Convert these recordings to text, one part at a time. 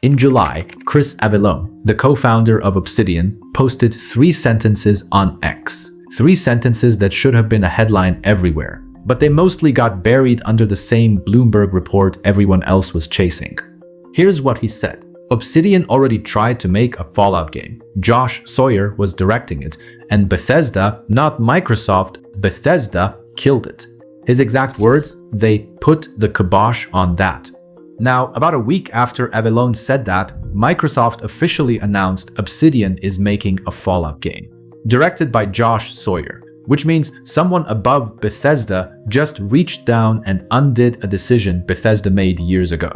In July, Chris Avellone, the co-founder of Obsidian, posted 3 sentences on X. 3 sentences that should have been a headline everywhere, but they mostly got buried under the same Bloomberg report everyone else was chasing. Here's what he said. Obsidian already tried to make a Fallout game. Josh Sawyer was directing it, and Bethesda, not Microsoft, Bethesda killed it. His exact words, they put the kibosh on that. Now, about a week after Avellone said that, Microsoft officially announced Obsidian is making a Fallout game, directed by Josh Sawyer, which means someone above Bethesda just reached down and undid a decision Bethesda made years ago.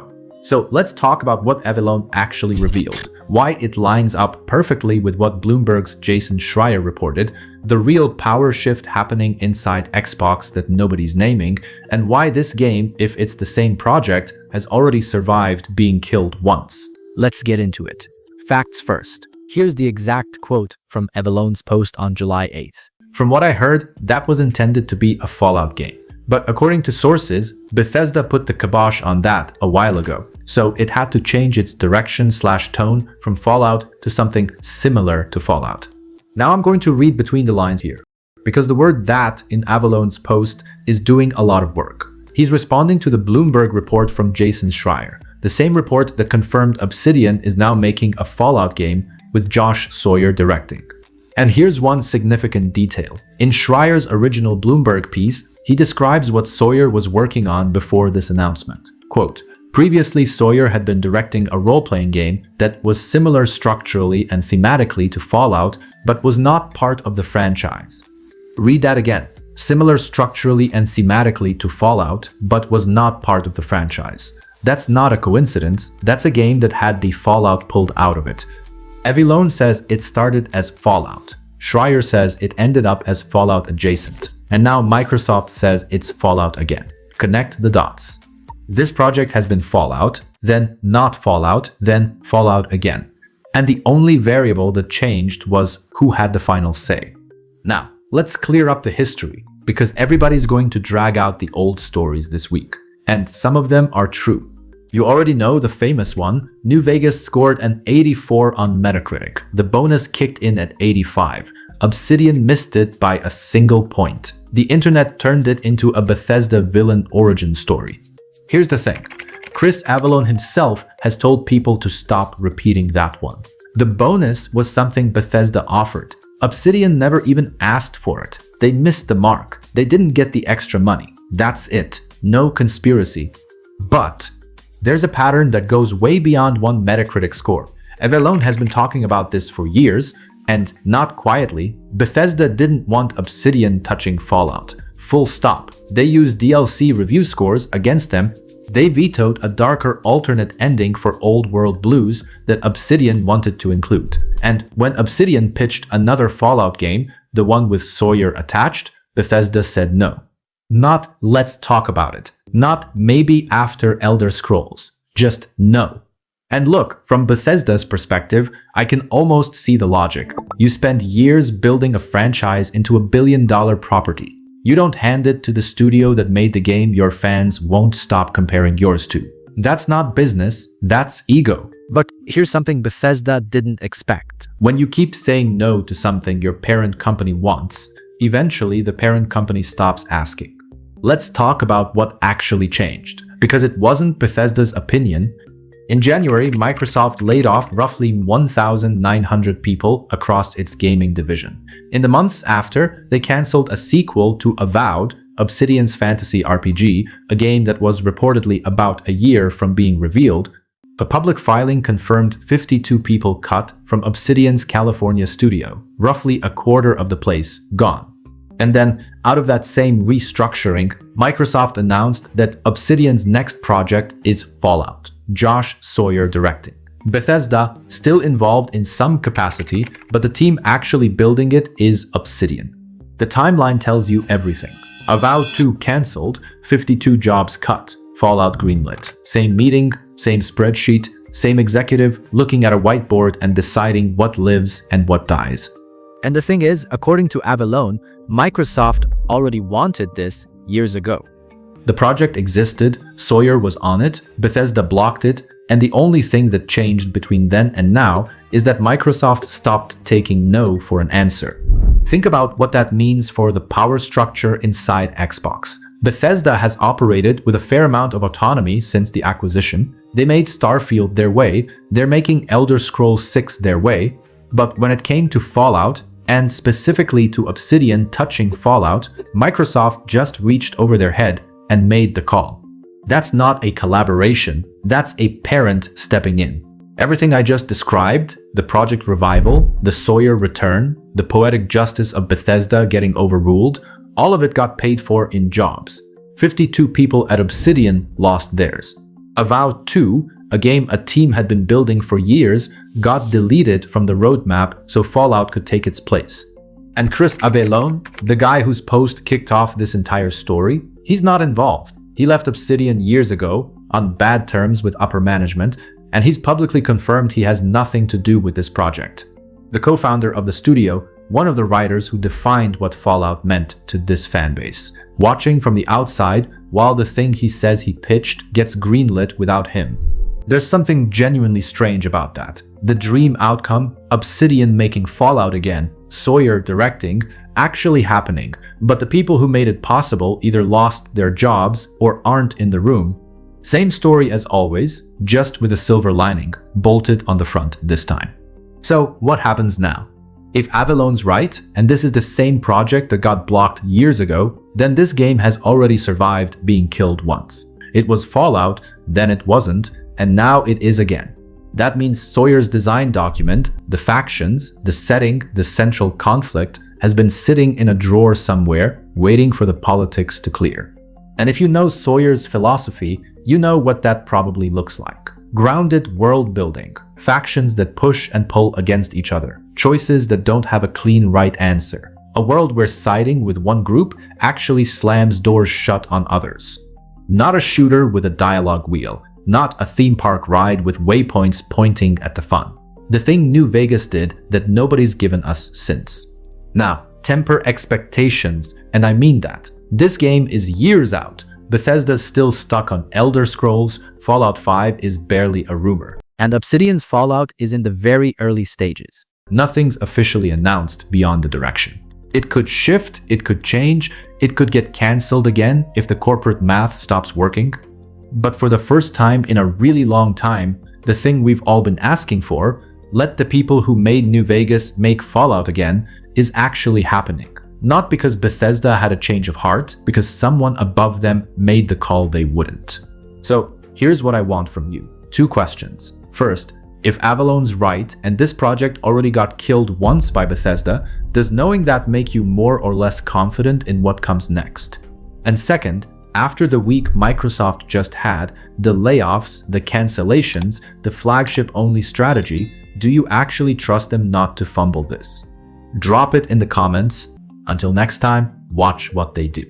So let's talk about what Avellone actually revealed, why it lines up perfectly with what Bloomberg's Jason Schreier reported, the real power shift happening inside Xbox that nobody's naming, and why this game, if it's the same project, has already survived being killed once. Let's get into it. Facts first. Here's the exact quote from Avellone's post on July 8th. From what I heard, that was intended to be a Fallout game. But according to sources, Bethesda put the kibosh on that a while ago, so it had to change its direction/tone from Fallout to something similar to Fallout. Now I'm going to read between the lines here, because the word "that" in Avellone's post is doing a lot of work. He's responding to the Bloomberg report from Jason Schreier, the same report that confirmed Obsidian is now making a Fallout game with Josh Sawyer directing. And here's one significant detail. In Schreier's original Bloomberg piece, he describes what Sawyer was working on before this announcement. Quote, previously Sawyer had been directing a role-playing game that was similar structurally and thematically to Fallout, but was not part of the franchise. Read that again. Similar structurally and thematically to Fallout, but was not part of the franchise. That's not a coincidence. That's a game that had the Fallout pulled out of it. Avellone says it started as Fallout. Schreier says it ended up as Fallout adjacent. And now Microsoft says it's Fallout again. Connect the dots. This project has been Fallout, then not Fallout, then Fallout again. And the only variable that changed was who had the final say. Now, let's clear up the history, because everybody's going to drag out the old stories this week. And some of them are true. You already know the famous one. New Vegas scored an 84 on Metacritic. The bonus kicked in at 85. Obsidian missed it by a single point. The internet turned it into a Bethesda villain origin story. Here's the thing. Chris Avellone himself has told people to stop repeating that one. The bonus was something Bethesda offered. Obsidian never even asked for it. They missed the mark. They didn't get the extra money. That's it. No conspiracy. But there's a pattern that goes way beyond one Metacritic score. Avellone has been talking about this for years, and not quietly, Bethesda didn't want Obsidian touching Fallout. Full stop. They used DLC review scores against them. They vetoed a darker alternate ending for Old World Blues that Obsidian wanted to include. And when Obsidian pitched another Fallout game, the one with Sawyer attached, Bethesda said no. Not let's talk about it. Not maybe after Elder Scrolls. Just no. And look, from Bethesda's perspective, I can almost see the logic. You spend years building a franchise into a billion-dollar property. You don't hand it to the studio that made the game your fans won't stop comparing yours to. That's not business, that's ego. But here's something Bethesda didn't expect. When you keep saying no to something your parent company wants, eventually the parent company stops asking. Let's talk about what actually changed, because it wasn't Bethesda's opinion. In January, Microsoft laid off roughly 1,900 people across its gaming division. In the months after, they canceled a sequel to Avowed, Obsidian's fantasy RPG, a game that was reportedly about a year from being revealed. A public filing confirmed 52 people cut from Obsidian's California studio, roughly a quarter of the place gone. And then, out of that same restructuring, Microsoft announced that Obsidian's next project is Fallout, Josh Sawyer directing. Bethesda, still involved in some capacity, but the team actually building it is Obsidian. The timeline tells you everything. Avowed 2 cancelled, 52 jobs cut, Fallout greenlit. Same meeting, same spreadsheet, same executive looking at a whiteboard and deciding what lives and what dies. And the thing is, according to Avellone, Microsoft already wanted this years ago. The project existed, Sawyer was on it, Bethesda blocked it, And the only thing that changed between then and now is that Microsoft stopped taking no for an answer. Think about what that means for the power structure inside Xbox. Bethesda has operated with a fair amount of autonomy since the acquisition. They made Starfield their way, they're making Elder Scrolls 6 their way, but when it came to Fallout, and specifically to Obsidian touching Fallout, Microsoft just reached over their head and made the call. That's not a collaboration, that's a parent stepping in. Everything I just described, the project revival, the Sawyer return, the poetic justice of Bethesda getting overruled, all of it got paid for in jobs. 52 people at Obsidian lost theirs. Avowed 2, a game a team had been building for years, got deleted from the roadmap so Fallout could take its place. And Chris Avellone, the guy whose post kicked off this entire story, he's not involved. He left Obsidian years ago, on bad terms with upper management, and he's publicly confirmed he has nothing to do with this project. The co-founder of the studio, one of the writers who defined what Fallout meant to this fanbase, watching from the outside while the thing he says he pitched gets greenlit without him. There's something genuinely strange about that. The dream outcome, Obsidian making Fallout again, Sawyer directing, actually happening, but the people who made it possible either lost their jobs or aren't in the room. Same story as always, just with a silver lining, bolted on the front this time. So what happens now? If Avallone's right, and this is the same project that got blocked years ago, then this game has already survived being killed once. It was Fallout, then it wasn't, and now it is again. That means Sawyer's design document, the factions, the setting, the central conflict, has been sitting in a drawer somewhere, waiting for the politics to clear. And if you know Sawyer's philosophy, you know what that probably looks like. Grounded world building, factions that push and pull against each other, choices that don't have a clean right answer, a world where siding with one group actually slams doors shut on others. Not a shooter with a dialogue wheel, not a theme park ride with waypoints pointing at the fun. The thing New Vegas did that nobody's given us since. Now, temper expectations, and I mean that. This game is years out. Bethesda's still stuck on Elder Scrolls, Fallout 5 is barely a rumor. And Obsidian's Fallout is in the very early stages. Nothing's officially announced beyond the direction. It could shift, it could change, it could get cancelled again if the corporate math stops working. But for the first time in a really long time, the thing we've all been asking for, let the people who made New Vegas make Fallout again, is actually happening. Not because Bethesda had a change of heart, because someone above them made the call they wouldn't. So here's what I want from you. 2 questions. First, if Avallone's right and this project already got killed once by Bethesda, does knowing that make you more or less confident in what comes next? And second, after the week Microsoft just had, the layoffs, the cancellations, the flagship-only strategy, do you actually trust them not to fumble this? Drop it in the comments. Until next time, watch what they do.